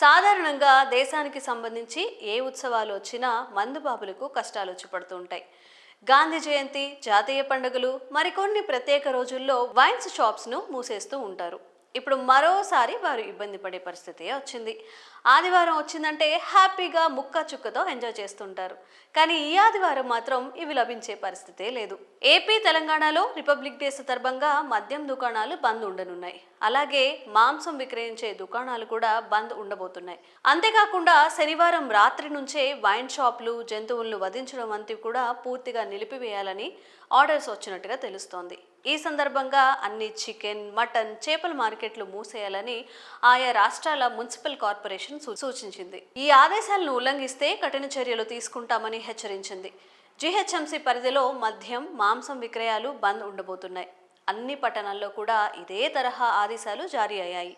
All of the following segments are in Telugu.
సాధారణంగా దేశానికి సంబంధించి ఏ ఉత్సవాలు వచ్చినా మందుబాబులకు కష్టాలు వచ్చి పడుతూ ఉంటాయి. గాంధీ జయంతి, జాతీయ పండుగలు, మరికొన్ని ప్రత్యేక రోజుల్లో వైన్స్ షాప్స్ను మూసేస్తూ ఉంటారు. ఇప్పుడు మరోసారి వారు ఇబ్బంది పడే పరిస్థితి వచ్చింది. ఆదివారం వచ్చిందంటే హ్యాపీగా ముక్క చుక్కతో ఎంజాయ్ చేస్తుంటారు. కానీ ఈ ఆదివారం మాత్రం ఇవి లభించే పరిస్థితే లేదు. ఏపీ, తెలంగాణలో రిపబ్లిక్ డే సందర్భంగా మద్యం దుకాణాలు బంద్ ఉండనున్నాయి. అలాగే మాంసం విక్రయించే దుకాణాలు కూడా బంద్ ఉండబోతున్నాయి. అంతేకాకుండా శనివారం రాత్రి నుంచే వైన్ షాపులు, జంతువులను వధించడం వంటివి కూడా పూర్తిగా నిలిపివేయాలని ఆర్డర్స్ వచ్చినట్టుగా తెలుస్తోంది. ఈ సందర్భంగా అన్ని చికెన్, మటన్, చేపల మార్కెట్లు మూసేయాలని ఆయా రాష్ట్రాల మున్సిపల్ కార్పొరేషన్ సూచించింది. ఈ ఆదేశాలను ఉల్లంఘిస్తే కఠిన చర్యలు తీసుకుంటామని హెచ్చరించింది. జీహెచ్ఎంసీ పరిధిలో మద్యం, మాంసం విక్రయాలు బంద్ ఉండబోతున్నాయి. అన్ని పట్టణాల్లో కూడా ఇదే తరహా ఆదేశాలు జారీ అయ్యాయి.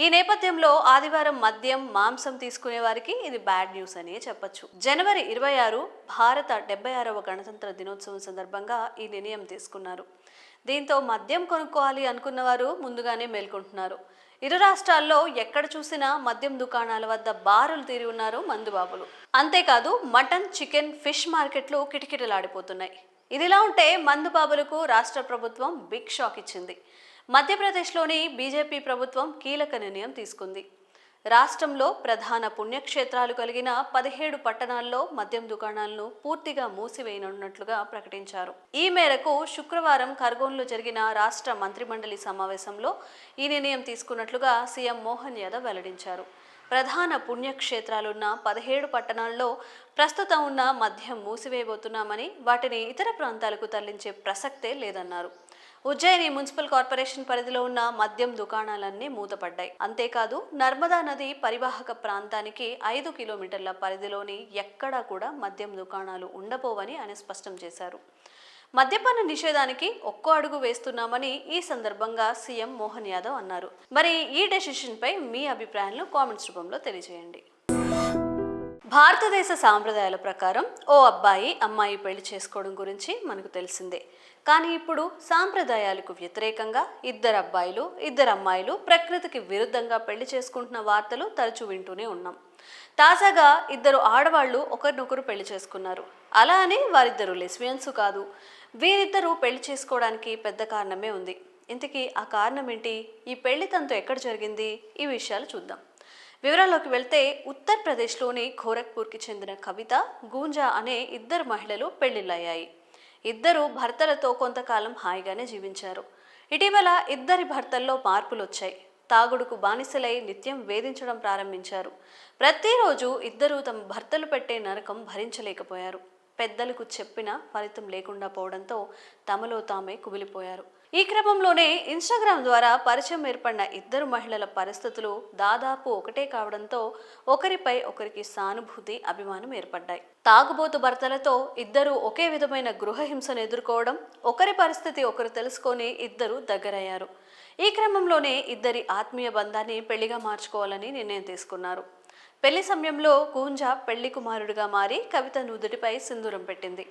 ఈ నేపథ్యంలో ఆదివారం మద్యం, మాంసం తీసుకునే వారికి ఇది బ్యాడ్ న్యూస్ అనే చెప్పొచ్చు. జనవరి 26 భారత 76వ గణతంత్ర దినోత్సవం సందర్భంగా ఈ నిర్ణయం తీసుకున్నారు. దీంతో మద్యం కొనుక్కోవాలి అనుకున్న వారు ముందుగానే మేల్కొంటున్నారు. ఇరు రాష్ట్రాల్లో ఎక్కడ చూసినా మద్యం దుకాణాల వద్ద బారులు తీరి ఉన్నారు మందుబాబులు. అంతేకాదు మటన్, చికెన్, ఫిష్ మార్కెట్లు కిటకిటలాడిపోతున్నాయి. ఇదిలా ఉంటే మందుబాబులకు రాష్ట్ర ప్రభుత్వం బిగ్ షాక్ ఇచ్చింది. మధ్యప్రదేశ్లోని బీజేపీ ప్రభుత్వం కీలక నిర్ణయం తీసుకుంది. రాష్ట్రంలో ప్రధాన పుణ్యక్షేత్రాలు కలిగిన 17 పట్టణాల్లో మద్యం దుకాణాలను పూర్తిగా మూసివేయనున్నట్లుగా ప్రకటించారు. ఈ మేరకు శుక్రవారం ఖర్గోన్లో జరిగిన రాష్ట్ర మంత్రిమండలి సమావేశంలో ఈ నిర్ణయం తీసుకున్నట్లుగా సీఎం మోహన్ యాదవ్ వెల్లడించారు. ప్రధాన పుణ్యక్షేత్రాలున్న 17 పట్టణాల్లో ప్రస్తుతం ఉన్న మద్యం మూసివేయబోతున్నామని, వాటిని ఇతర ప్రాంతాలకు తరలించే ప్రసక్తే లేదన్నారు. ఉజ్జయిని మున్సిపల్ కార్పొరేషన్ పరిధిలో ఉన్న మద్యం దుకాణాలన్నీ మూతపడ్డాయి. అంతేకాదు నర్మదా నది పరివాహక ప్రాంతానికి 5 కిలోమీటర్ల పరిధిలోని ఎక్కడా కూడా మద్యం దుకాణాలు ఉండబోవని ఆయన స్పష్టం చేశారు. మద్యపాన నిషేధానికి ఒక్కో అడుగు వేస్తున్నామని ఈ సందర్భంగా సీఎం మోహన్ యాదవ్ అన్నారు. మరి ఈ డెసిషన్ పై మీ అభిప్రాయాలను కామెంట్స్ రూపంలో తెలియజేయండి. భారతదేశ సాంప్రదాయాల ప్రకారం ఓ అబ్బాయి, అమ్మాయి పెళ్లి చేసుకోవడం గురించి మనకు తెలిసిందే. కానీ ఇప్పుడు సాంప్రదాయాలకు వ్యతిరేకంగా 2 అబ్బాయిలు, 2 అమ్మాయిలు ప్రకృతికి విరుద్ధంగా పెళ్లి చేసుకుంటున్న వార్తలు తరచూ వింటూనే ఉన్నాం. తాజాగా 2 ఆడవాళ్లు ఒకరినొకరు పెళ్లి చేసుకున్నారు. అలా అని వారిద్దరూ లెస్బియన్స్ కాదు. వీరిద్దరూ పెళ్లి చేసుకోవడానికి పెద్ద కారణమే ఉంది. ఇంతకీ ఆ కారణం ఏంటి? ఈ పెళ్లి తంతు ఎక్కడ జరిగింది? ఈ విషయాలు చూద్దాం. వివరాల్లోకి వెళ్తే ఉత్తరప్రదేశ్లోని గోరఖ్పూర్కి చెందిన కవిత, గూంజా అనే 2 మహిళలు పెళ్లిళ్ళయ్యాయి. 2 భర్తలతో కొంతకాలం హాయిగానే జీవించారు. ఇటీవల 2 భర్తల్లో మార్పులు వచ్చాయి. తాగుడుకు బానిసలై నిత్యం వేధించడం ప్రారంభించారు. ప్రతిరోజు 2 తమ భర్తలు పెట్టే నరకం భరించలేకపోయారు. పెద్దలకు చెప్పినా ఫలితం లేకుండా పోవడంతో తమలో తామే కుమిలిపోయారు. ఈ క్రమంలోనే ఇన్స్టాగ్రామ్ ద్వారా పరిచయం ఏర్పడిన 2 మహిళల పరిస్థితులు దాదాపు ఒకటే కావడంతో ఒకరిపై ఒకరికి సానుభూతి, అభిమానం ఏర్పడ్డాయి. తాగుబోతు భర్తలతో 2 ఒకే విధమైన గృహహింసను ఎదుర్కోవడం, ఒకరి పరిస్థితి ఒకరు తెలుసుకొని 2 దగ్గరయ్యారు. ఈ క్రమంలోనే 2 ఆత్మీయ బంధాన్ని పెళ్లిగా మార్చుకోవాలని నిర్ణయం తీసుకున్నారు. పెళ్లి సమయంలో గూంజా పెళ్లి కుమారుడిగా మారి కవిత నుదుటిపై సింధూరం పెట్టింది.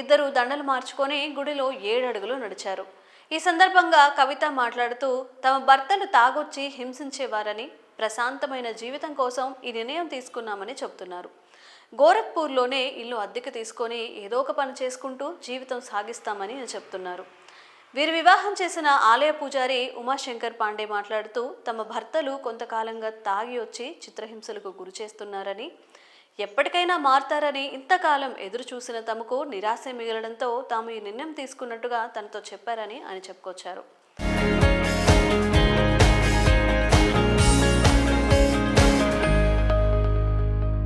2 దండలు మార్చుకొని గుడిలో 7 అడుగులు నడిచారు. ఈ సందర్భంగా కవిత మాట్లాడుతూ తమ భర్తలు తాగొచ్చి హింసించేవారని, ప్రశాంతమైన జీవితం కోసం ఈ నిర్ణయం తీసుకున్నామని చెబుతున్నారు. గోరఖ్పూర్లోనే ఇల్లు అద్దెకు తీసుకొని ఏదో ఒక పని చేసుకుంటూ జీవితం సాగిస్తామని చెప్తున్నారు. వీరు వివాహం చేసిన ఆలయ పూజారి ఉమాశంకర్ పాండే మాట్లాడుతూ తమ భర్తలు కొంతకాలంగా తాగి వచ్చి చిత్రహింసలకు గురి చేస్తున్నారని, ఎప్పటికైనా మారతారని ఇంతకాలం ఎదురు చూసిన తమకు నిరాశ మిగలడంతో తాము ఈ నిర్ణయం తీసుకున్నట్టుగా తనతో చెప్పారని ఆయన చెప్పుకొచ్చారు.